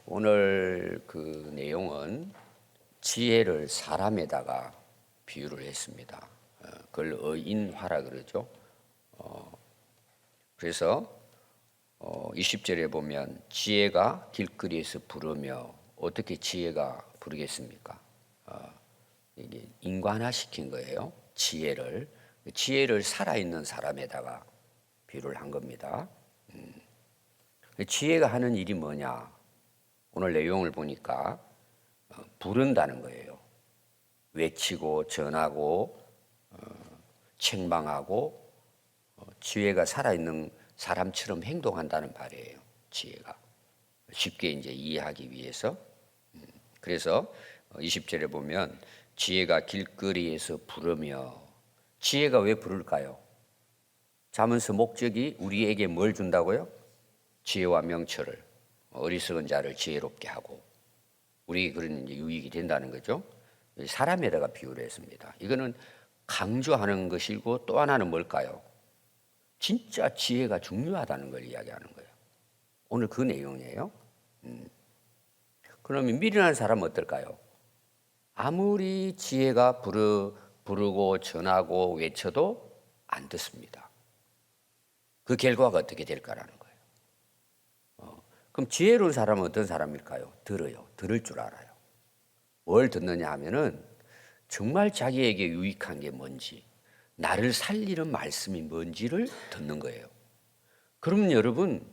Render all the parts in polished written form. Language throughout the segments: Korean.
오늘 그 내용은 지혜를 사람에다가 비유를 했습니다. 그걸 의인화라 그러죠. 그래서 20절에 보면 지혜가 길거리에서 부르며 어떻게 지혜가 부르겠습니까? 이게 인간화시킨 거예요. 지혜를 살아있는 사람에다가 비유를 한 겁니다. 지혜가 하는 일이 뭐냐? 오늘 내용을 보니까 부른다는 거예요. 외치고 전하고 책망하고 지혜가 살아있는 사람처럼 행동한다는 말이에요. 지혜가 쉽게 이제 이해하기 위해서. 그래서 20절에 보면 지혜가 길거리에서 부르며, 지혜가 왜 부를까요? 자문서 목적이 우리에게 뭘 준다고요? 지혜와 명철을, 어리석은 자를 지혜롭게 하고 우리 그런 이제 유익이 된다는 거죠. 사람에다가 비유를 했습니다. 이거는 강조하는 것이고 또 하나는 뭘까요? 진짜 지혜가 중요하다는 걸 이야기하는 거예요. 오늘 그 내용이에요. 그러면 미련한 사람은 어떨까요? 아무리 지혜가 부르고 전하고 외쳐도 안 듣습니다. 그 결과가 어떻게 될까라는 거예요. 그럼 지혜로운 사람은 어떤 사람일까요? 들어요. 들을 줄 알아요. 뭘 듣느냐 하면은 정말 자기에게 유익한 게 뭔지, 나를 살리는 말씀이 뭔지를 듣는 거예요. 그러면 여러분,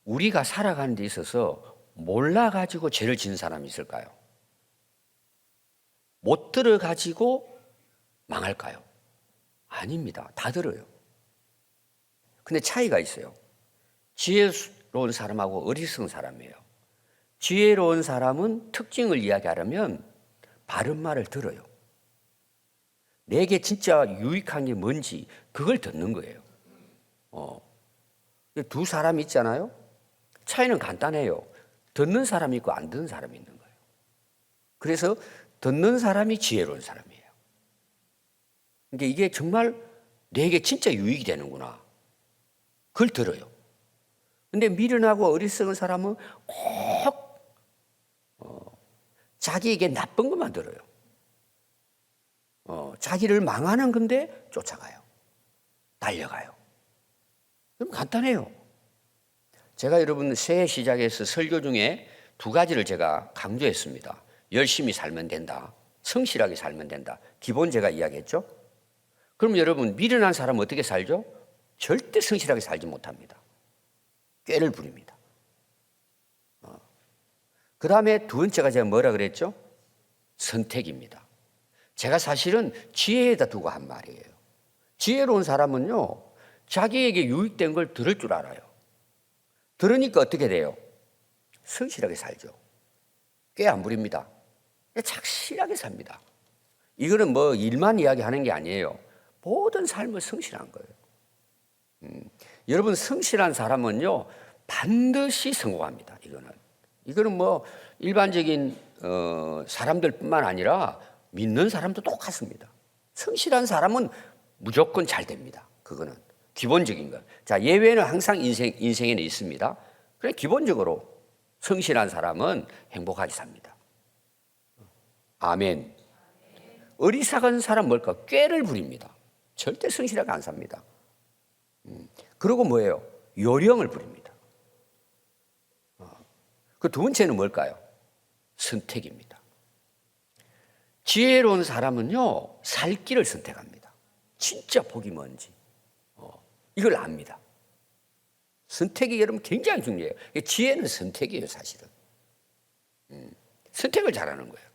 우리가 살아가는 데 있어서 몰라가지고 죄를 지는 사람이 있을까요? 못 들어가지고 망할까요? 아닙니다. 다 들어요. 근데 차이가 있어요. 지혜로운 사람하고 어리석은 사람이에요. 지혜로운 사람은 특징을 이야기하려면 바른 말을 들어요. 내게 진짜 유익한 게 뭔지 그걸 듣는 거예요. 두 사람이 있잖아요. 차이는 간단해요. 듣는 사람이 있고 안 듣는 사람이 있는 거예요. 그래서 듣는 사람이 지혜로운 사람이에요. 그러니까 이게 정말 내게 진짜 유익이 되는구나. 그걸 들어요. 근데 미련하고 어리석은 사람은 꼭 자기에게 나쁜 것만 들어요. 자기를 망하는 건데 쫓아가요. 달려가요. 그럼 간단해요. 제가 여러분 새해 시작해서 설교 중에 두 가지를 제가 강조했습니다. 열심히 살면 된다. 성실하게 살면 된다. 기본 제가 이야기했죠. 그럼 여러분 미련한 사람은 어떻게 살죠? 절대 성실하게 살지 못합니다. 꾀를 부립니다. 그 다음에 두 번째가 제가 뭐라 그랬죠? 선택입니다. 제가 사실은 지혜에다 두고 한 말이에요. 지혜로운 사람은요, 자기에게 유익된 걸 들을 줄 알아요. 들으니까 어떻게 돼요? 성실하게 살죠. 꽤 안 부립니다. 착실하게 삽니다. 이거는 뭐 일만 이야기하는 게 아니에요. 모든 삶을 성실한 거예요. 여러분 성실한 사람은요 반드시 성공합니다. 이거는 뭐 일반적인 사람들뿐만 아니라 믿는 사람도 똑같습니다. 성실한 사람은 무조건 잘 됩니다. 그거는 기본적인 거. 자, 예외는 항상 인생에는 있습니다. 그래 기본적으로 성실한 사람은 행복하게 삽니다. 아멘. 어리석은 사람 뭘까? 꾀를 부립니다. 절대 성실하게 안 삽니다. 그리고 뭐예요? 요령을 부립니다. 그 두 번째는 뭘까요? 선택입니다. 지혜로운 사람은요, 살 길을 선택합니다. 진짜 복이 뭔지. 이걸 압니다. 선택이 여러분 굉장히 중요해요. 지혜는 선택이에요, 사실은. 선택을 잘하는 거예요.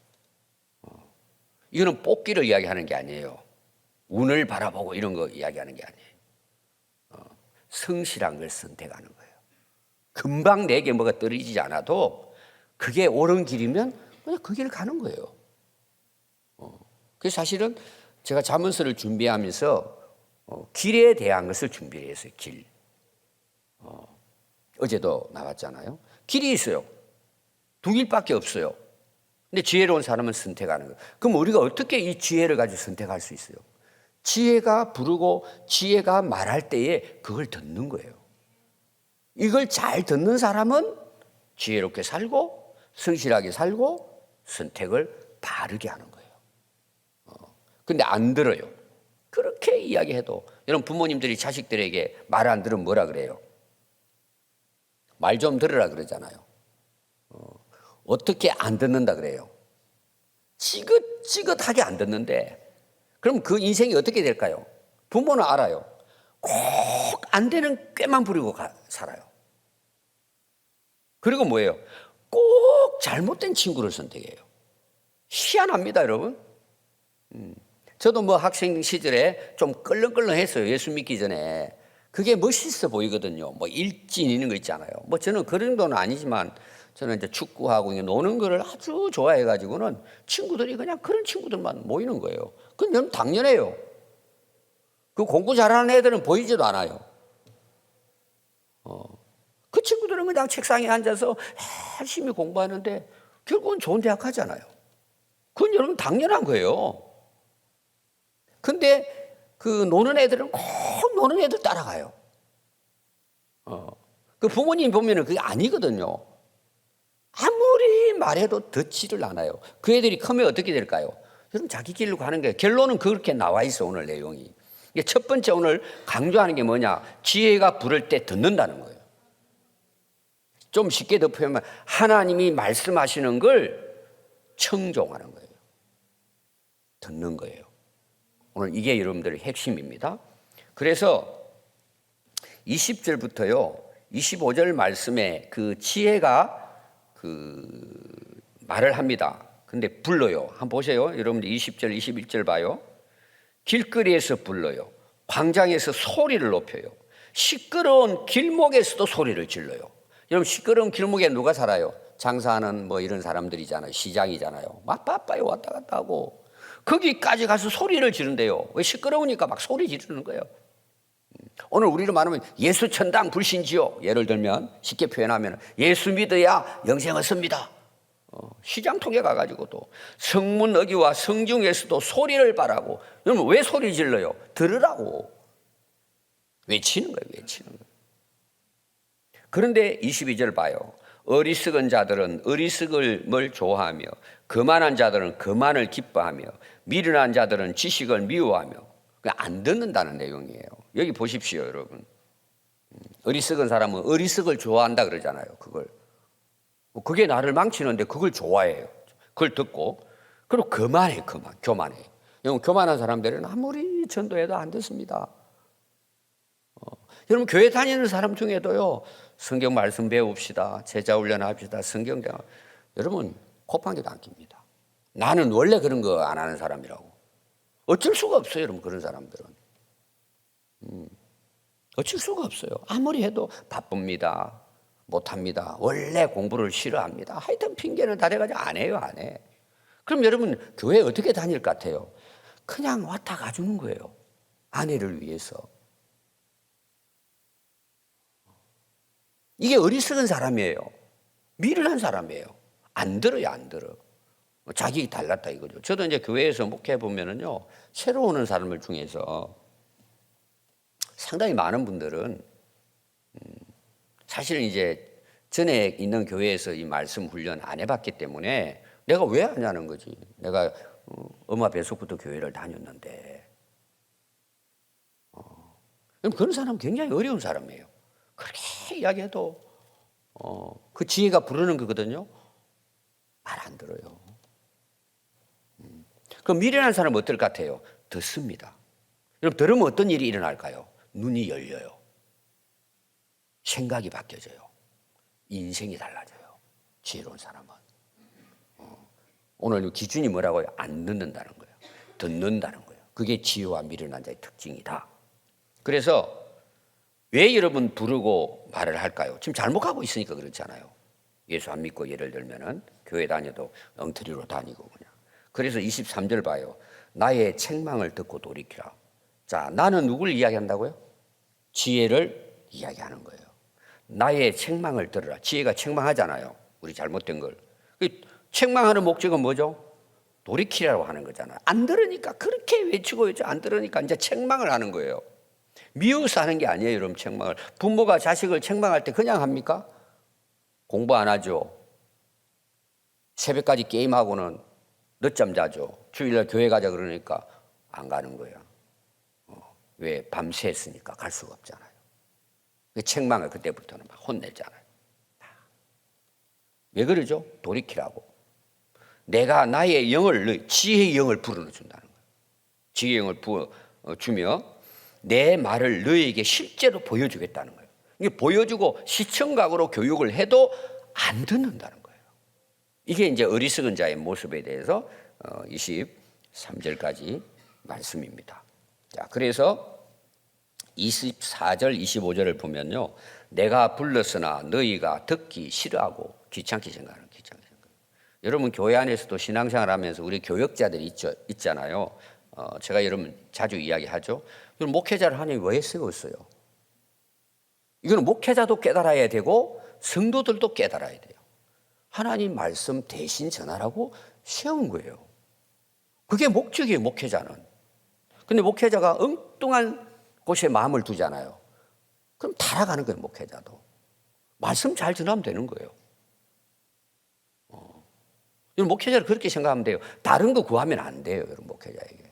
이거는 뽑기를 이야기하는 게 아니에요. 운을 바라보고 이런 거 이야기하는 게 아니에요. 성실한 걸 선택하는 거예요. 금방 내게 뭐가 떨어지지 않아도 그게 옳은 길이면 그냥 그 길을 가는 거예요. 그래서 사실은 제가 자문서를 준비하면서 길에 대한 것을 준비를 했어요. 길. 어제도 나왔잖아요. 길이 있어요. 두 길밖에 없어요. 근데 지혜로운 사람은 선택하는 거예요. 그럼 우리가 어떻게 이 지혜를 가지고 선택할 수 있어요? 지혜가 부르고 지혜가 말할 때에 그걸 듣는 거예요. 이걸 잘 듣는 사람은 지혜롭게 살고 성실하게 살고 선택을 바르게 하는 거예요. 근데 안 들어요. 그렇게 이야기해도 여러분 부모님들이 자식들에게 말 안 들으면 뭐라 그래요? 말 좀 들으라 그러잖아요. 어떻게 안 듣는다 그래요? 지긋지긋하게 안 듣는데 그럼 그 인생이 어떻게 될까요? 부모는 알아요. 꼭 안 되는 꾀만 부리고 살아요. 그리고 뭐예요? 꼭 잘못된 친구를 선택해요. 희한합니다, 여러분. 저도 뭐 학생 시절에 좀 끌렁끌렁했어요. 예수 믿기 전에. 그게 멋있어 보이거든요. 뭐 일진 있는 거 있잖아요. 뭐 저는 그런 정도는 아니지만 저는 이제 축구하고 노는 거를 아주 좋아해가지고는 친구들이 그냥 그런 친구들만 모이는 거예요. 그건 너무 당연해요. 그 공부 잘하는 애들은 보이지도 않아요. 그 친구들은 그냥 책상에 앉아서 열심히 공부하는데 결국은 좋은 대학 가잖아요. 그건 여러분 당연한 거예요. 근데 그 노는 애들은 꼭 노는 애들 따라가요. 그 부모님 보면은 그게 아니거든요. 아무리 말해도 듣지를 않아요. 그 애들이 크면 어떻게 될까요? 여러분 자기 길로 가는 거예요. 결론은 그렇게 나와 있어 오늘 내용이. 이게 첫 번째 오늘 강조하는 게 뭐냐? 지혜가 부를 때 듣는다는 거예요. 좀 쉽게 더 표현하면 하나님이 말씀하시는 걸 청종하는 거예요. 듣는 거예요. 오늘 이게 여러분들의 핵심입니다. 그래서 20절부터요 25절 말씀에 그 지혜가 그 말을 합니다. 근데 불러요. 한번 보세요. 여러분들 20절 21절 봐요. 길거리에서 불러요. 광장에서 소리를 높여요. 시끄러운 길목에서도 소리를 질러요. 여러분 시끄러운 길목에 누가 살아요? 장사하는 뭐 이런 사람들이잖아요. 시장이잖아요. 막 바빠요. 왔다 갔다 하고. 거기까지 가서 소리를 지른대요. 왜 시끄러우니까 막 소리 지르는 거예요. 오늘 우리로 말하면 예수 천당 불신지요. 예를 들면 쉽게 표현하면 예수 믿어야 영생 얻습니다. 시장통에 가가지고도 성문 어귀와 성중에서도 소리를 바라고. 여러분 왜 소리 질러요? 들으라고. 외치는 거예요. 외치는 거예요. 그런데 22절 봐요. 어리석은 자들은 어리석음을 좋아하며 거만한 자들은 거만을 기뻐하며 미련한 자들은 지식을 미워하며 안 듣는다는 내용이에요. 여기 보십시오, 여러분. 어리석은 사람은 어리석을 좋아한다 그러잖아요. 그게 나를 망치는데 그걸 좋아해요. 그걸 듣고 그리고 교만해. 교만한 사람들은 아무리 전도해도 안 듣습니다. 여러분 교회 다니는 사람 중에도요 성경 말씀 배웁시다, 제자 훈련합시다, 성경 대화. 여러분 콧방귀도 안 낍니다. 나는 원래 그런 거 안 하는 사람이라고. 어쩔 수가 없어요, 여러분 그런 사람들은. 어쩔 수가 없어요. 아무리 해도 바쁩니다. 못합니다. 원래 공부를 싫어합니다. 하여튼 핑계는 다 대가지고 안 해요, 안 해. 그럼 여러분 교회 어떻게 다닐 것 같아요? 그냥 왔다 가주는 거예요. 아내를 위해서. 이게 어리석은 사람이에요. 미련한 사람이에요. 안 들어요, 안 들어. 자기 달랐다 이거죠. 저도 이제 교회에서 목회해 보면은요, 새로 오는 사람들 중에서 상당히 많은 분들은 사실은 이제 전에 있는 교회에서 이 말씀 훈련 안 해봤기 때문에 내가 왜 하냐는 거지. 내가 엄마 뱃속부터 교회를 다녔는데. 그런 사람은 굉장히 어려운 사람이에요. 그렇게 이야기해도 그 지혜가 부르는 거거든요. 말 안 들어요. 그럼 미련한 사람은 어떨 것 같아요? 듣습니다. 여러분 들으면 어떤 일이 일어날까요? 눈이 열려요. 생각이 바뀌어져요. 인생이 달라져요. 지혜로운 사람은. 오늘 기준이 뭐라고요? 안 듣는다는 거예요. 듣는다는 거예요. 그게 지혜와 미련한 자의 특징이다. 그래서 왜 여러분 부르고 말을 할까요? 지금 잘못 가고 있으니까 그렇잖아요. 예수 안 믿고 예를 들면은 교회 다녀도 엉터리로 다니고 그냥. 그래서 23절 봐요. 나의 책망을 듣고 돌이키라. 자, 나는 누굴 이야기한다고요? 지혜를 이야기하는 거예요. 나의 책망을 들으라. 지혜가 책망하잖아요. 우리 잘못된 걸. 책망하는 목적은 뭐죠? 돌이키라고 하는 거잖아요. 안 들으니까 그렇게 외치고 있죠. 안 들으니까 이제 책망을 하는 거예요. 미워서 하는 게 아니에요, 여러분. 책망을. 부모가 자식을 책망할 때 그냥 합니까? 공부 안 하죠. 새벽까지 게임하고는 늦잠 자죠. 주일날 교회 가자 그러니까 안 가는 거야. 왜? 밤새 했으니까 갈 수가 없잖아요. 책망을 그때부터는 막 혼내잖아요. 왜 그러죠? 돌이키라고. 내가 나의 영을, 지혜의 영을 불어넣어준다는 거예요. 지혜의 영을 주며 내 말을 너에게 실제로 보여주겠다는 거예요. 이게 보여주고 시청각으로 교육을 해도 안 듣는다는 거예요. 이게 이제 어리석은 자의 모습에 대해서 23절까지 말씀입니다. 자, 그래서 24절, 25절을 보면요. 내가 불렀으나 너희가 듣기 싫어하고 귀찮게 생각하는 귀찮게 생각. 여러분 교회 안에서도 신앙생활 하면서 우리 교역자들이 있잖아요. 제가 여러분 자주 이야기하죠. 여러분 목회자를 하니 왜 쓰였어요? 이거는 목회자도 깨달아야 되고 성도들도 깨달아야 돼요. 하나님 말씀 대신 전하라고 세운 거예요. 그게 목적이에요, 목회자는. 근데 목회자가 엉뚱한 곳에 마음을 두잖아요. 그럼 타락하는 거예요, 목회자도. 말씀 잘 전하면 되는 거예요. 목회자를 그렇게 생각하면 돼요. 다른 거 구하면 안 돼요, 여러분, 목회자에게.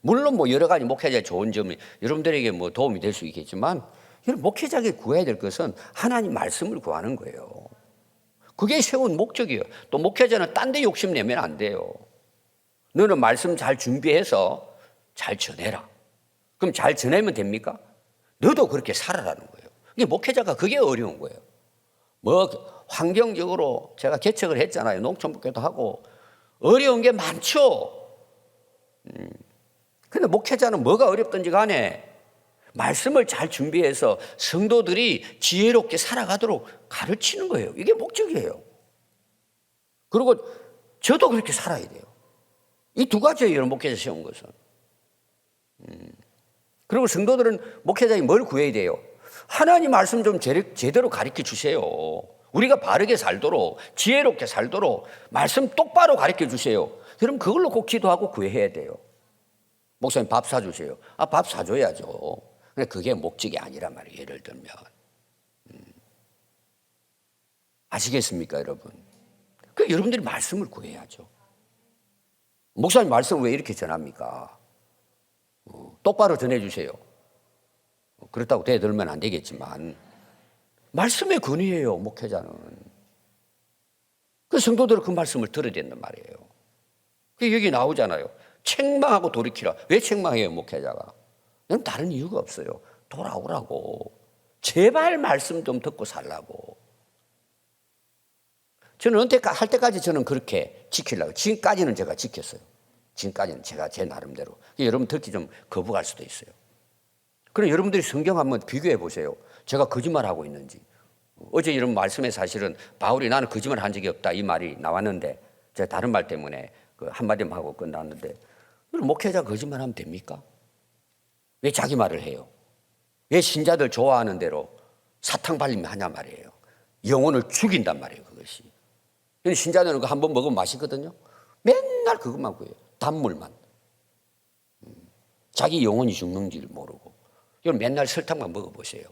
물론 뭐 여러 가지 목회자의 좋은 점이 여러분들에게 뭐 도움이 될 수 있겠지만, 여러분, 목회자에게 구해야 될 것은 하나님 말씀을 구하는 거예요. 그게 세운 목적이에요. 또 목회자는 딴 데 욕심내면 안 돼요. 너는 말씀 잘 준비해서 잘 전해라. 그럼 잘 전하면 됩니까? 너도 그렇게 살아라는 거예요. 이게 목회자가 그게 어려운 거예요. 뭐 환경적으로 제가 개척을 했잖아요. 농촌복회도 하고 어려운 게 많죠. 근데 목회자는 뭐가 어렵든지 간에 말씀을 잘 준비해서 성도들이 지혜롭게 살아가도록 가르치는 거예요. 이게 목적이에요. 그리고 저도 그렇게 살아야 돼요. 이 두 가지예요, 목회자 세운 것은. 그리고 성도들은 목회자에 뭘 구해야 돼요? 하나님 말씀 좀 제대로 가르쳐 주세요. 우리가 바르게 살도록, 지혜롭게 살도록 말씀 똑바로 가르쳐 주세요. 그럼 그걸로 꼭 기도하고 구해야 돼요. 목사님 밥 사주세요. 밥 사줘야죠. 근데 그게 목적이 아니란 말이에요. 예를 들면. 아시겠습니까, 여러분? 그러니까 여러분들이 말씀을 구해야죠. 목사님 말씀을 왜 이렇게 전합니까? 똑바로 전해주세요. 그렇다고 대들면 안 되겠지만 말씀의 근위예요, 목회자는. 그 성도들은 그 말씀을 들어야 된단 말이에요. 그 여기 나오잖아요. 책망하고 돌이키라. 왜 책망해요, 목회자가? 다른 이유가 없어요. 돌아오라고. 제발 말씀 좀 듣고 살라고. 저는 은퇴할 때까지 저는 그렇게 지키려고. 지금까지는 제가 지켰어요. 지금까지는 제가 제 나름대로. 여러분 듣기 좀 거부할 수도 있어요. 그럼 여러분들이 성경 한번 비교해 보세요. 제가 거짓말하고 있는지. 어제 이런 말씀에 사실은 바울이 나는 거짓말 한 적이 없다 이 말이 나왔는데 제가 다른 말 때문에 그 한마디만 하고 끝났는데 목회자 거짓말하면 됩니까? 왜 자기 말을 해요? 왜 신자들 좋아하는 대로 사탕 발림 하냐 말이에요. 영혼을 죽인단 말이에요, 그것이. 신자들은 그거 한번 먹으면 맛있거든요. 맨날 그것만 구해요. 단물만. 자기 영혼이 죽는 줄 모르고. 여러분 맨날 설탕만 먹어보세요.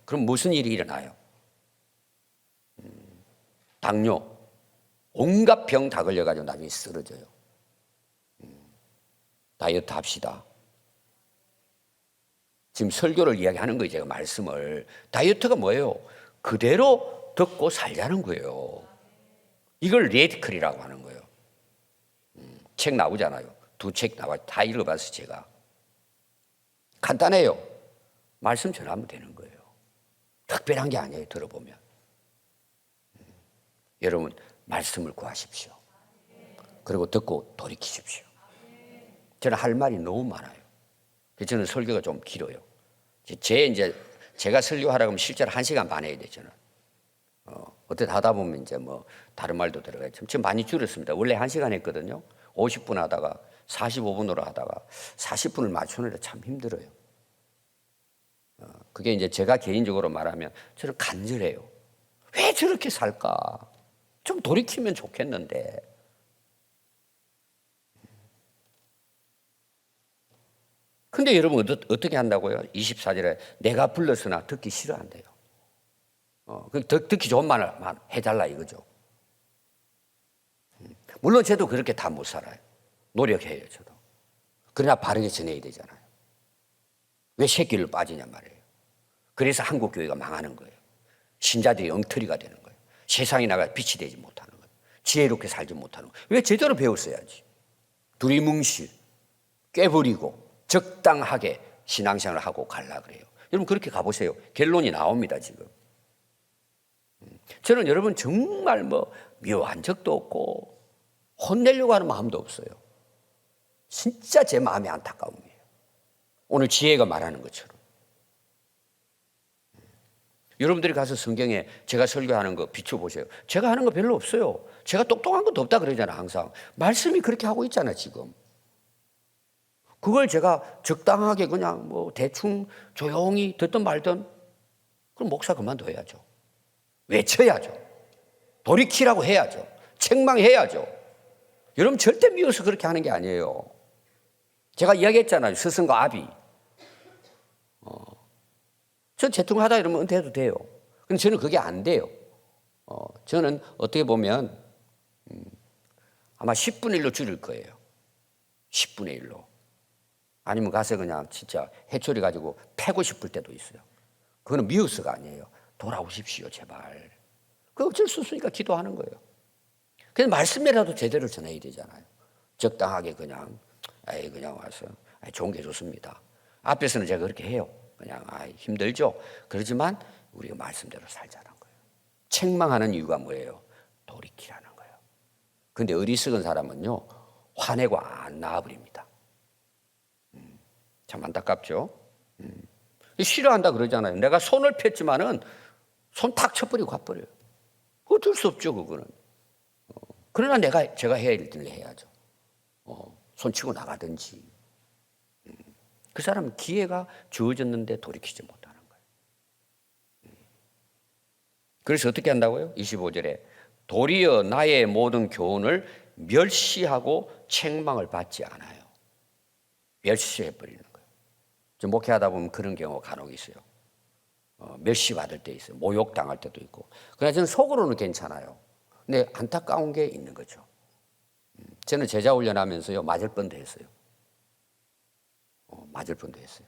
그럼 무슨 일이 일어나요? 당뇨, 온갖 병 다 걸려가지고 나중에 쓰러져요. 다이어트 합시다. 지금 설교를 이야기하는 거예요, 제가 말씀을. 다이어트가 뭐예요? 그대로 듣고 살자는 거예요. 이걸 레디컬이라고 하는 거예요. 책 나오잖아요. 2책 나와 다 읽어봤어요, 제가. 간단해요. 말씀 전하면 되는 거예요. 특별한 게 아니에요, 들어보면. 여러분, 말씀을 구하십시오. 그리고 듣고 돌이키십시오. 저는 할 말이 너무 많아요. 저는 설교가 좀 길어요. 제가 설교하라고 하면 실제로 1시간 반 해야 돼요, 저는. 어떻게 하다 보면 이제 뭐 다른 말도 들어가죠. 지금 많이 줄였습니다. 원래 1시간 했거든요. 50분 하다가 45분으로 하다가 40분을 맞추는데 참 힘들어요. 그게 이제 제가 개인적으로 말하면 저는 간절해요. 왜 저렇게 살까? 좀 돌이키면 좋겠는데. 근데 여러분 어떻게 한다고요? 24절에 내가 불렀으나 듣기 싫어한대요. 듣기 좋은 말만 해달라 이거죠. 물론 저도 그렇게 다 못 살아요. 노력해요, 저도. 그러나 바르게 전해야 되잖아요. 왜 새길로 빠지냔 말이에요. 그래서 한국 교회가 망하는 거예요. 신자들이 엉터리가 되는 거예요. 세상에 나가 빛이 되지 못하는 거예요. 지혜롭게 살지 못하는 거예요. 왜 제대로 배웠어야지. 두리뭉실, 꾀부리고 적당하게 신앙생활을 하고 갈라 그래요. 여러분 그렇게 가보세요. 결론이 나옵니다, 지금. 저는 여러분 정말 묘한 적도 없고 혼내려고 하는 마음도 없어요. 진짜 제 마음이 안타까움이에요. 오늘 지혜가 말하는 것처럼. 여러분들이 가서 성경에 제가 설교하는 거 비춰보세요. 제가 하는 거 별로 없어요. 제가 똑똑한 것도 없다 그러잖아요, 항상. 말씀이 그렇게 하고 있잖아요, 지금. 그걸 제가 적당하게 그냥 대충 조용히 듣든 말든 그럼 목사 그만둬야죠. 외쳐야죠. 돌이키라고 해야죠. 책망해야죠. 여러분 절대 미워서 그렇게 하는 게 아니에요. 제가 이야기했잖아요. 스승과 아비. 전 재통하다 이러면 은퇴해도 돼요. 근데 저는 그게 안 돼요. 저는 어떻게 보면 아마 10분의 1로 줄일 거예요. 10분의 1로. 아니면 가서 그냥 진짜 해초리 가지고 패고 싶을 때도 있어요. 그거는 미워서가 아니에요. 돌아오십시오, 제발. 그 어쩔 수 없으니까 기도하는 거예요. 그냥 말씀이라도 제대로 전해야 되잖아요. 적당하게 그냥 와서 좋은 게 좋습니다. 앞에서는 제가 그렇게 해요. 그냥 힘들죠. 그렇지만 우리가 말씀대로 살자는 거예요. 책망하는 이유가 뭐예요? 돌이키라는 거예요. 그런데 어리석은 사람은요, 화내고 안 나와버립니다. 참 안타깝죠. 싫어한다 그러잖아요. 내가 손을 폈지만은 손 탁 쳐버리고 가버려요. 어쩔 수 없죠, 그거는. 그러나 제가 해야 할 일을 해야죠. 손 치고 나가든지. 그 사람은 기회가 주어졌는데 돌이키지 못하는 거예요. 그래서 어떻게 한다고요? 25절에 도리어 나의 모든 교훈을 멸시하고 책망을 받지 않아요. 멸시해버리는 거예요. 저 목회하다 보면 그런 경우가 간혹 있어요. 멸시받을 때 있어요. 모욕당할 때도 있고. 그러나 저는 속으로는 괜찮아요. 근데 안타까운 게 있는 거죠. 저는 제자 훈련하면서요, 맞을 뻔도 했어요. 맞을 뻔도 했어요.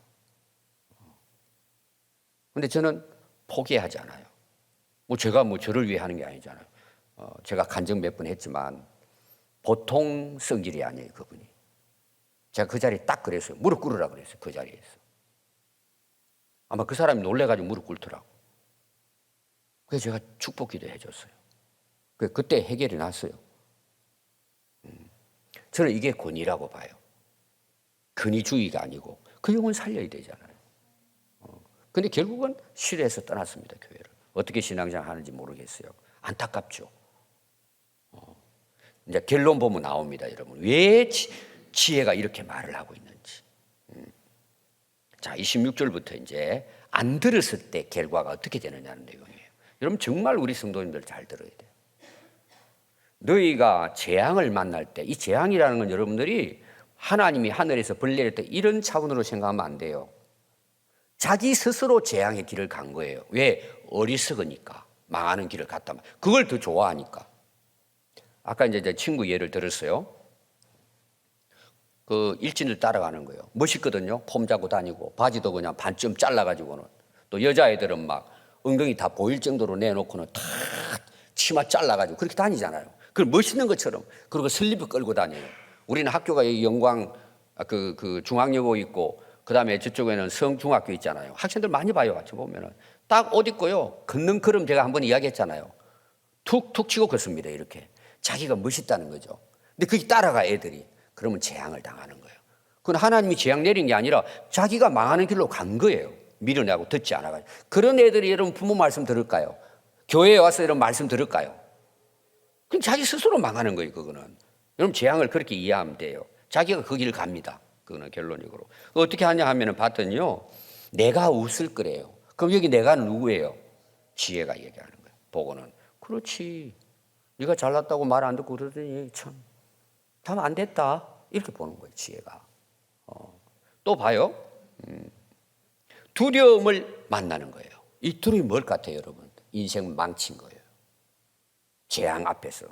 근데 저는 포기하지 않아요. 제가 저를 위해 하는 게 아니잖아요. 제가 간증 몇 번 했지만 보통 성질이 아니에요, 그분이. 제가 그 자리에 딱 그랬어요. 무릎 꿇으라 그랬어요, 그 자리에서. 아마 그 사람이 놀래가지고 무릎 꿇더라고. 그래서 제가 축복 기도 해줬어요. 그때 해결이 났어요. 저는 이게 권위라고 봐요. 근위주의가 아니고 그 영혼 살려야 되잖아요. 근데 결국은 싫어해서 떠났습니다, 교회를. 어떻게 신앙생활 하는지 모르겠어요. 안타깝죠. 이제 결론 보면 나옵니다, 여러분. 왜 지혜가 이렇게 말을 하고 있는지. 자, 26절부터 이제 안 들었을 때 결과가 어떻게 되느냐는 내용이에요. 여러분 정말 우리 성도님들 잘 들어야 돼요. 너희가 재앙을 만날 때, 이 재앙이라는 건 여러분들이 하나님이 하늘에서 벌 내릴 때 이런 차원으로 생각하면 안 돼요. 자기 스스로 재앙의 길을 간 거예요. 왜? 어리석으니까. 망하는 길을 갔단 말이에요. 그걸 더 좋아하니까. 아까 이제 친구 예를 들었어요. 그 일진을 따라가는 거예요. 멋있거든요. 폼 잡고 다니고 바지도 그냥 반쯤 잘라가지고는. 또 여자애들은 막 엉덩이 다 보일 정도로 내놓고는 다 치마 잘라가지고 그렇게 다니잖아요. 그걸 멋있는 것처럼. 그리고 슬리퍼 끌고 다녀요. 우리는 학교가 영광 그 중앙여고 있고 그다음에 저쪽에는 성중학교 있잖아요. 학생들 많이 봐요. 같이 보면은 딱 옷 입고요. 걷는 걸음 제가 한번 이야기했잖아요. 툭툭 치고 걷습니다. 이렇게 자기가 멋있다는 거죠. 근데 그게 따라가 애들이. 그러면 재앙을 당하는 거예요. 그건 하나님이 재앙 내린 게 아니라 자기가 망하는 길로 간 거예요. 밀어내고 듣지 않아가지고. 그런 애들이 여러분 부모 말씀 들을까요? 교회에 와서 이런 말씀 들을까요? 그럼 자기 스스로 망하는 거예요. 그거는. 여러분 재앙을 그렇게 이해하면 돼요. 자기가 그 길을 갑니다. 그거는 결론적으로. 어떻게 하냐 하면은 봤더니요. 내가 웃을 거래요. 그럼 여기 내가는 누구예요? 지혜가 얘기하는 거예요. 보고는. 그렇지. 네가 잘났다고 말 안 듣고 그러더니 참 안 됐다. 이렇게 보는 거예요. 지혜가. 또 봐요. 두려움을 만나는 거예요. 이 두려움이 뭘 같아요, 여러분? 인생 망친 거예요. 재앙 앞에서.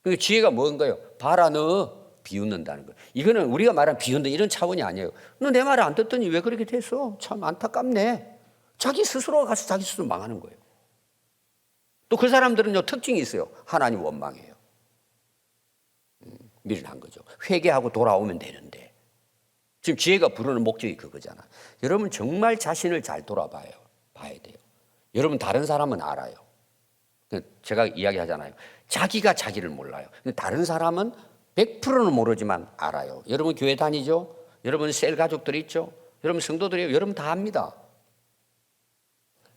그러니까 지혜가 뭔가요? 봐라, 너 비웃는다는 거예요. 이거는 우리가 말하는 비웃는 이런 차원이 아니에요. 너 내 말을 안 듣더니 왜 그렇게 됐어? 참 안타깝네. 자기 스스로가 가서 자기 스스로 망하는 거예요. 또 그 사람들은요, 특징이 있어요. 하나님 원망해요. 미련한 거죠. 회개하고 돌아오면 되는데. 지금 지혜가 부르는 목적이 그거잖아. 여러분 정말 자신을 잘 돌아봐야 돼요. 여러분 다른 사람은 알아요. 제가 이야기하잖아요. 자기가 자기를 몰라요. 근데 다른 사람은 100%는 모르지만 알아요. 여러분 교회 다니죠? 여러분 셀 가족들 있죠? 여러분 성도들이에요. 여러분 다 압니다.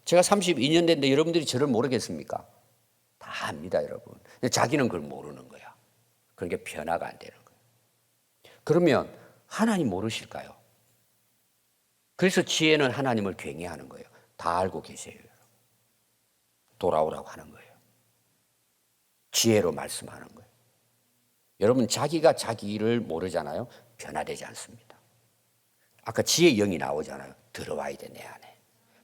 제가 32년 됐는데 여러분들이 저를 모르겠습니까? 다 압니다, 여러분. 근데 자기는 그걸 모르는 거야. 그러니까 변화가 안 되는 거예요. 그러면 하나님 모르실까요? 그래서 지혜는 하나님을 경외하는 거예요. 다 알고 계세요. 돌아오라고 하는 거예요. 지혜로 말씀하는 거예요. 여러분 자기가 자기를 모르잖아요. 변화되지 않습니다. 아까 지혜의 영이 나오잖아요. 들어와야 돼, 내 안에.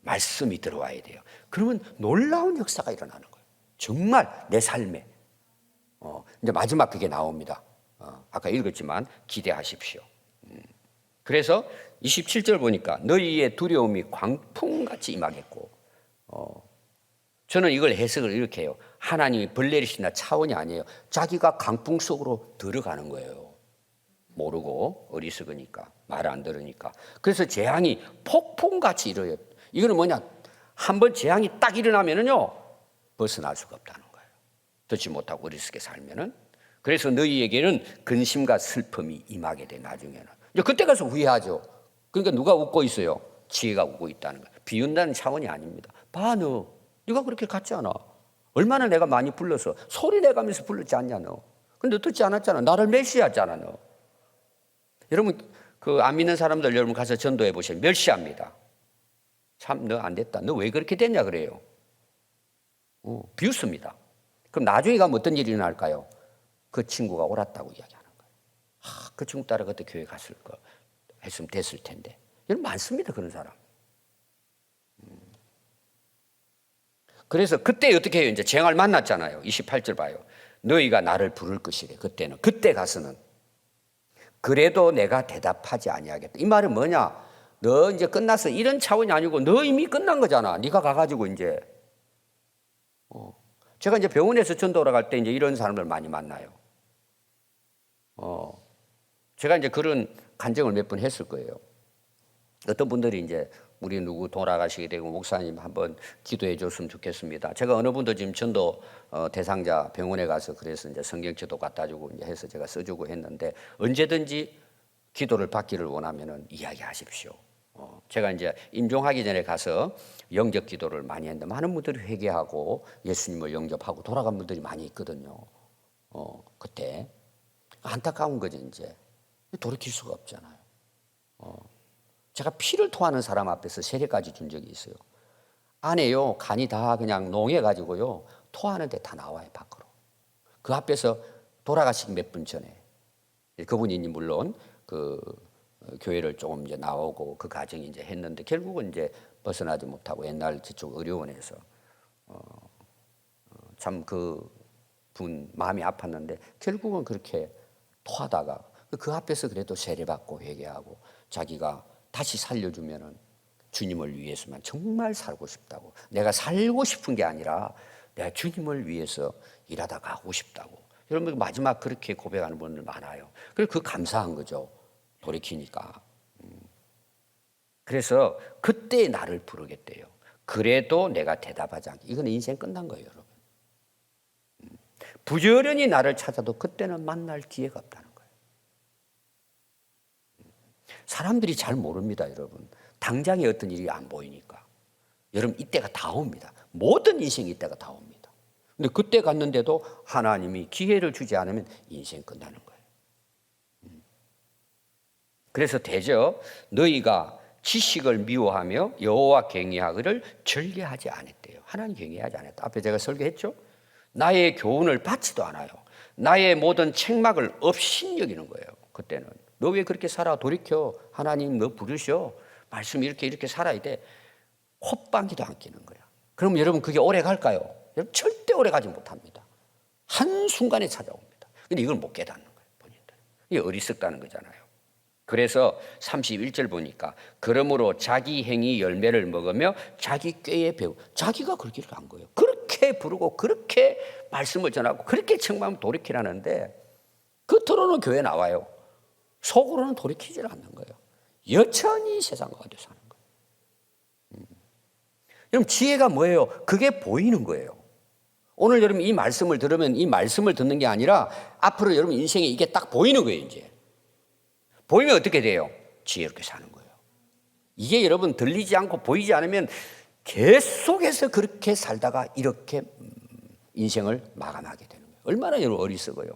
말씀이 들어와야 돼요. 그러면 놀라운 역사가 일어나는 거예요. 정말 내 삶에. 이제 마지막 그게 나옵니다. 아까 읽었지만 기대하십시오. 그래서 27절 보니까 너희의 두려움이 광풍같이 임하겠고, 저는 이걸 해석을 이렇게 해요. 하나님이 벌 내리신다 차원이 아니에요. 자기가 강풍 속으로 들어가는 거예요. 모르고 어리석으니까 말 안 들으니까. 그래서 재앙이 폭풍같이 일어요. 이거는 뭐냐? 한번 재앙이 딱 일어나면은요 벗어날 수가 없다는 거예요. 듣지 못하고 어리석게 살면은. 그래서 너희에게는 근심과 슬픔이 임하게 돼. 나중에는 이제 그때 가서 후회하죠. 그러니까 누가 웃고 있어요? 지혜가 웃고 있다는 거예요. 비운다는 차원이 아닙니다. 봐, 너 네가 그렇게 갔지 않아? 얼마나 내가 많이 불러서 소리 내가면서 불렀지 않냐 너. 근데 듣지 않았잖아. 나를 멸시하잖아 너. 여러분 그 안 믿는 사람들 여러분 가서 전도해 보세요. 멸시합니다. 참 너 안 됐다. 너 왜 그렇게 됐냐 그래요. 비웃습니다. 그럼 나중에 가면 어떤 일이 일어날까요? 그 친구가 옳았다고 이야기하는 거예요. 그 친구 따라 그때 교회 갔을 거 했으면 됐을 텐데. 여러분 많습니다 그런 사람. 그래서 그때 어떻게 해요? 이제 재앙을 만났잖아요. 28절 봐요. 너희가 나를 부를 것이래. 그때는. 그때 가서는. 그래도 내가 대답하지 아니하겠다. 이 말은 뭐냐? 너 이제 끝났어. 이런 차원이 아니고 너 이미 끝난 거잖아. 네가 가가지고 이제. 제가 이제 병원에서 전도하러 갈 때 이제 이런 사람들 많이 만나요. 제가 이제 그런 간증을 몇 번 했을 거예요. 어떤 분들이 이제 우리 누구 돌아가시게 되고 목사님 한번 기도해 줬으면 좋겠습니다. 제가 어느 분도 지금 전도 대상자 병원에 가서 그래서 이제 성경책도 갖다 주고 이제 해서 제가 써주고 했는데 언제든지 기도를 받기를 원하면은 이야기하십시오. 제가 이제 임종하기 전에 가서 영접 기도를 많이 했는데 많은 분들이 회개하고 예수님을 영접하고 돌아간 분들이 많이 있거든요. 그때 안타까운 거죠 이제 돌이킬 수가 없잖아요. 제가 피를 토하는 사람 앞에서 세례까지 준 적이 있어요. 안에요 간이 다 그냥 농해가지고요 토하는데 다 나와요 밖으로. 그 앞에서 돌아가시기 몇 분 전에 그분이 물론 그 교회를 조금 이제 나오고 그 과정이 이제 했는데 결국은 이제 벗어나지 못하고 옛날 저쪽 의료원에서 참 그 분 마음이 아팠는데 결국은 그렇게 토하다가 그 앞에서 그래도 세례받고 회개하고 자기가 다시 살려주면은 주님을 위해서만 정말 살고 싶다고. 내가 살고 싶은 게 아니라 내가 주님을 위해서 일하다 가고 싶다고. 여러분 마지막 그렇게 고백하는 분들 많아요. 그래서 그 감사한 거죠. 돌이키니까. 그래서 그때 나를 부르겠대요. 그래도 내가 대답하지 않게. 이건 인생 끝난 거예요, 여러분. 부지런히 나를 찾아도 그때는 만날 기회가 없다는 거예요. 사람들이 잘 모릅니다, 여러분. 당장에 어떤 일이 안 보이니까. 여러분 이때가 다 옵니다. 모든 인생이 이때가 다 옵니다. 근데 그때 갔는데도 하나님이 기회를 주지 않으면 인생 끝나는 거예요. 그래서 대저 너희가 지식을 미워하며 여호와 경외하기를 즐겨하지 않았대요. 하나님 경외하지 않았다. 앞에 제가 설교했죠. 나의 교훈을 받지도 않아요. 나의 모든 책망을 없인 여기는 거예요. 그때는 너 왜 그렇게 살아? 돌이켜. 하나님 너 부르셔. 말씀 이렇게 살아야 돼. 콧방귀도 안 끼는 거야. 그럼 여러분 그게 오래 갈까요? 여러분 절대 오래 가지 못합니다. 한순간에 찾아옵니다. 근데 이걸 못 깨닫는 거예요. 본인들. 이게 어리석다는 거잖아요. 그래서 31절 보니까 그러므로 자기 행위 열매를 먹으며 자기 꾀에 배우. 자기가 그렇게 한 거예요. 그렇게 부르고 그렇게 말씀을 전하고 그렇게 청망하면 돌이키라는데 겉으로는 교회 나와요. 속으로는 돌이키질 않는 거예요. 여전히 세상과 어디 사는 거예요. 여러분 지혜가 뭐예요? 그게 보이는 거예요. 오늘 여러분 이 말씀을 들으면 이 말씀을 듣는 게 아니라 앞으로 여러분 인생에 이게 딱 보이는 거예요. 이제 보이면 어떻게 돼요? 지혜롭게 사는 거예요. 이게 여러분 들리지 않고 보이지 않으면 계속해서 그렇게 살다가 이렇게 인생을 마감하게 되는 거예요. 얼마나 여러분 어리석어요.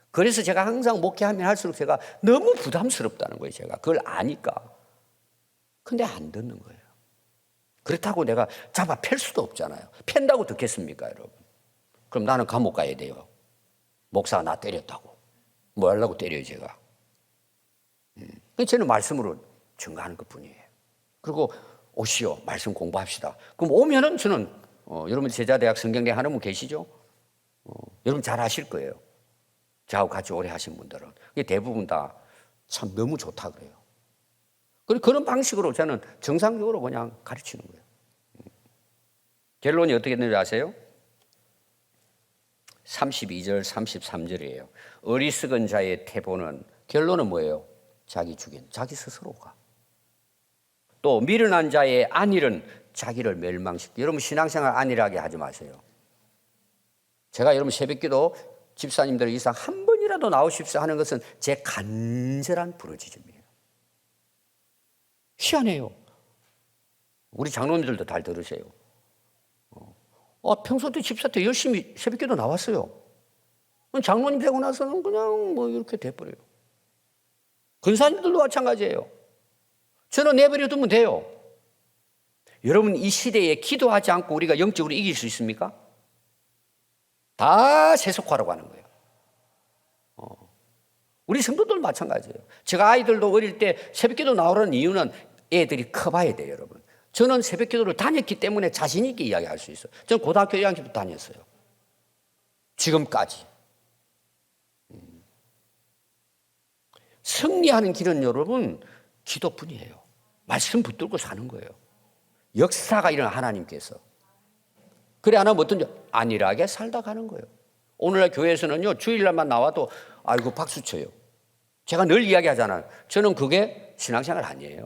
그래서 제가 항상 목회하면 할수록 제가 너무 부담스럽다는 거예요. 제가 그걸 아니까. 근데 안 듣는 거예요. 그렇다고 내가 잡아 팰 수도 없잖아요. 팬다고 듣겠습니까, 여러분? 그럼 나는 감옥 가야 돼요. 목사가 나 때렸다고. 뭐 하려고 때려요, 제가. 저는 말씀으로 증거하는 것 뿐이에요. 그리고 오시오, 말씀 공부합시다. 그럼 오면은 저는, 여러분 제자대학 성경대 하는 분 계시죠? 여러분 잘 아실 거예요. 저하고 같이 오래 하신 분들은. 대부분 다 참 너무 좋다 그래요. 그리고 그런 방식으로 저는 정상적으로 그냥 가르치는 거예요. 결론이 어떻게 됐는지 아세요? 32절, 33절이에요. 어리석은 자의 태보는 결론은 뭐예요? 자기 죽인, 자기 스스로가. 또 미련한 자의 안일은 자기를 멸망시키. 여러분 신앙생활 안일하게 하지 마세요. 제가 여러분 새벽기도 집사님들 이상 한 번이라도 나오십시오 하는 것은 제 간절한 부르짖음이에요. 희한해요. 우리 장로님들도 잘 들으세요. 평소 때 집사 때 열심히 새벽기도 나왔어요. 장로님 되고 나서는 그냥 뭐 이렇게 돼버려요. 근사님들도 마찬가지예요. 저는 내버려 두면 돼요. 여러분 이 시대에 기도하지 않고 우리가 영적으로 이길 수 있습니까? 다 세속화라고 하는 거예요. 우리 성도들 마찬가지예요. 제가 아이들도 어릴 때 새벽기도 나오라는 이유는 애들이 커봐야 돼요, 여러분. 저는 새벽기도를 다녔기 때문에 자신 있게 이야기할 수 있어요. 저는 고등학교 1학년부터 다녔어요. 지금까지. 승리하는 길은 여러분 기도뿐이에요. 말씀 붙들고 사는 거예요. 역사가 일어나 하나님께서. 그래 안 하면 어떤지 안일하게 살다 가는 거예요. 오늘날 교회에서는요 주일날만 나와도 아이고 박수 쳐요. 제가 늘 이야기하잖아요. 저는 그게 신앙생활 아니에요.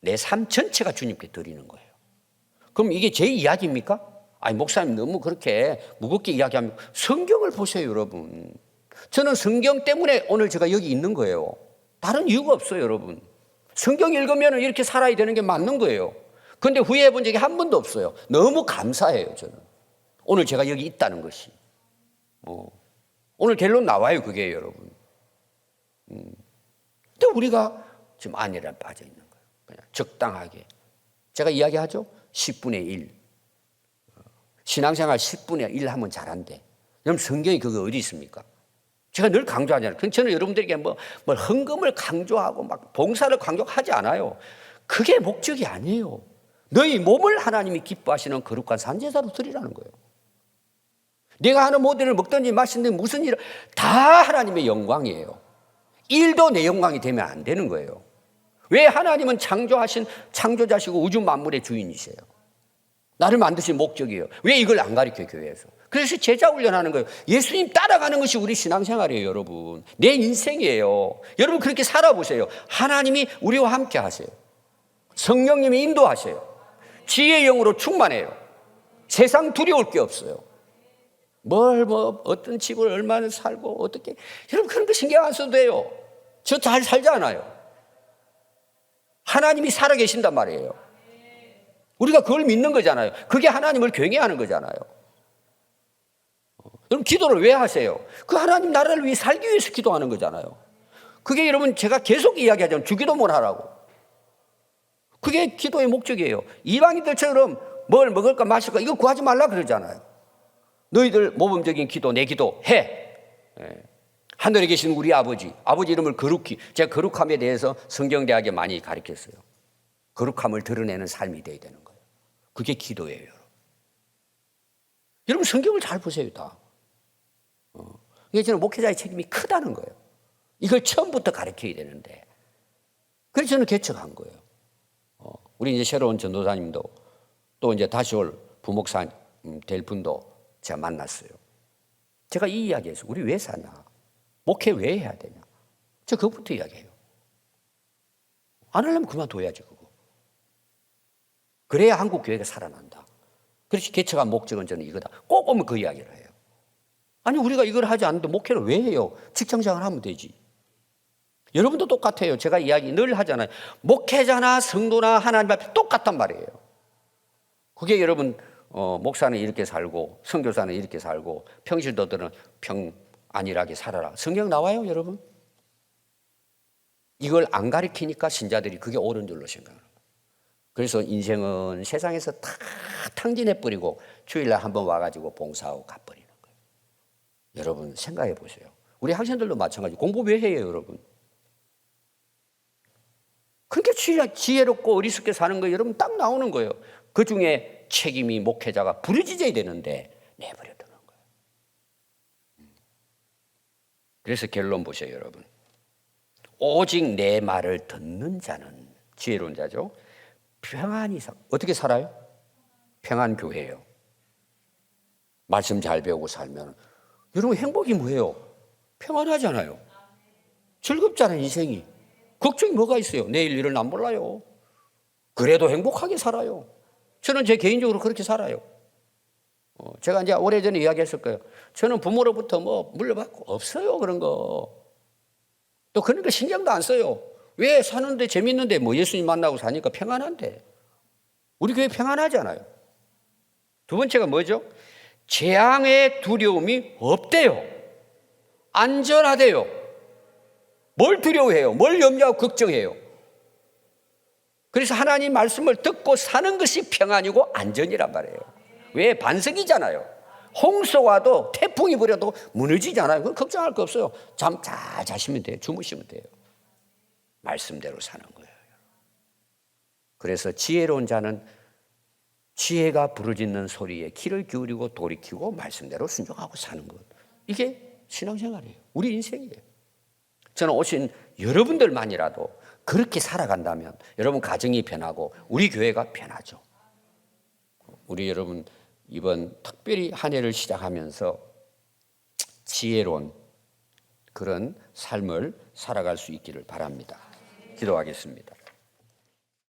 내 삶 전체가 주님께 드리는 거예요. 그럼 이게 제 이야기입니까? 아니 목사님 너무 그렇게 무겁게 이야기하면 성경을 보세요, 여러분. 저는 성경 때문에 오늘 제가 여기 있는 거예요. 다른 이유가 없어요, 여러분. 성경 읽으면 이렇게 살아야 되는 게 맞는 거예요. 그런데 후회해 본 적이 한 번도 없어요. 너무 감사해요, 저는. 오늘 제가 여기 있다는 것이. 오늘 결론 나와요, 그게 여러분. 근데 우리가 지금 안일함에 빠져 있는 거예요. 그냥 적당하게. 제가 이야기하죠? 10분의 1. 신앙생활 10분의 1 하면 잘한대. 여러분 성경이 그게 어디 있습니까? 제가 늘 강조하잖아요. 저는 여러분들에게 뭐 헌금을 강조하고 막 봉사를 강조하지 않아요. 그게 목적이 아니에요. 너희 몸을 하나님이 기뻐하시는 거룩한 산제사로 드리라는 거예요. 내가 하는 모든 일을 먹든지 마시든지 무슨 일을 다 하나님의 영광이에요. 일도 내 영광이 되면 안 되는 거예요. 왜 하나님은 창조하신 창조자시고 우주 만물의 주인이세요. 나를 만드신 목적이에요. 왜 이걸 안 가르쳐요, 교회에서? 그래서 제자 훈련하는 거예요. 예수님 따라가는 것이 우리 신앙생활이에요, 여러분. 내 인생이에요. 여러분 그렇게 살아보세요. 하나님이 우리와 함께 하세요. 성령님이 인도하세요. 지혜의 영으로 충만해요. 세상 두려울 게 없어요. 어떤 집을 얼마나 살고 어떻게 여러분 그런 거 신경 안 써도 돼요. 저 잘 살지 않아요. 하나님이 살아계신단 말이에요. 우리가 그걸 믿는 거잖아요. 그게 하나님을 경외하는 거잖아요. 여러분 기도를 왜 하세요? 그 하나님 나라를 위해 살기 위해서 기도하는 거잖아요. 그게 여러분 제가 계속 이야기하자면 주기도문 하라고. 그게 기도의 목적이에요. 이방인들처럼 뭘 먹을까 마실까 이거 구하지 말라 그러잖아요. 너희들 모범적인 기도 내 기도 해. 하늘에 계신 우리 아버지, 아버지 이름을 거룩히, 제가 거룩함에 대해서 성경대학에 많이 가르쳤어요. 거룩함을 드러내는 삶이 되어야 되는 거예요. 그게 기도예요, 여러분. 여러분 성경을 잘 보세요, 다. 이게 저는 목회자의 책임이 크다는 거예요. 이걸 처음부터 가르쳐야 되는데. 그래서 저는 개척한 거예요. 우리 이제 새로운 전도사님도 또 이제 다시 올 부목사 될 분도 제가 만났어요. 제가 이 이야기에서 우리 왜 사냐? 목회 왜 해야 되냐? 저 그것부터 이야기해요. 안 하려면 그만둬야지, 그거. 그래야 한국 교회가 살아난다. 그래서 개척한 목적은 저는 이거다. 꼭 오면 그 이야기를 해요. 아니, 우리가 이걸 하지 않는데 목회를 왜 해요? 직장생활 하면 되지. 여러분도 똑같아요. 제가 이야기 늘 하잖아요. 목회자나 성도나 하나님 앞에 똑같단 말이에요. 그게 여러분, 목사는 이렇게 살고 선교사는 이렇게 살고 평신도들은 안일하게 살아라. 성경 나와요, 여러분? 이걸 안 가르치니까 신자들이 그게 옳은 줄로 생각하는 거예요. 그래서 인생은 세상에서 다 탕진해버리고 주일날 한번 와가지고 봉사하고 가버리는 거예요. 여러분 생각해 보세요. 우리 학생들도 마찬가지. 공부 왜 해요, 여러분? 그렇게 지혜롭고 어리숙게 사는 거 여러분 딱 나오는 거예요. 그 중에 책임이 목회자가 부르짖어야 되는데 내버려두는 거예요. 그래서 결론 보세요, 여러분. 오직 내 말을 듣는 자는, 지혜로운 자죠, 평안히 어떻게 살아요? 평안 교회예요. 말씀 잘 배우고 살면 여러분 행복이 뭐예요? 평안하잖아요. 즐겁잖아요, 인생이. 걱정이 뭐가 있어요? 내일 일을 안 몰라요. 그래도 행복하게 살아요. 저는 제 개인적으로 그렇게 살아요. 제가 이제 오래전에 이야기했을 거예요. 저는 부모로부터 뭐 물려받고 없어요, 그런 거. 또 그런 거 신경도 안 써요. 왜? 사는데 재밌는데 뭐 예수님 만나고 사니까 평안한데. 우리 교회 평안하잖아요. 두 번째가 뭐죠? 재앙의 두려움이 없대요. 안전하대요. 뭘 두려워해요? 뭘 염려하고 걱정해요? 그래서 하나님 말씀을 듣고 사는 것이 평안이고 안전이란 말이에요. 왜? 반석이잖아요. 홍수 와도 태풍이 불어도 무너지잖아요. 그건 걱정할 거 없어요. 잠 잘 자시면 돼요. 주무시면 돼요. 말씀대로 사는 거예요. 그래서 지혜로운 자는 지혜가 부르짖는 소리에 귀를 기울이고 돌이키고 말씀대로 순종하고 사는 것. 이게 신앙생활이에요. 우리 인생이에요. 저는 오신 여러분들만이라도 그렇게 살아간다면 여러분 가정이 변하고 우리 교회가 변하죠. 우리 여러분 이번 특별히 한 해를 시작하면서 지혜로운 그런 삶을 살아갈 수 있기를 바랍니다. 기도하겠습니다.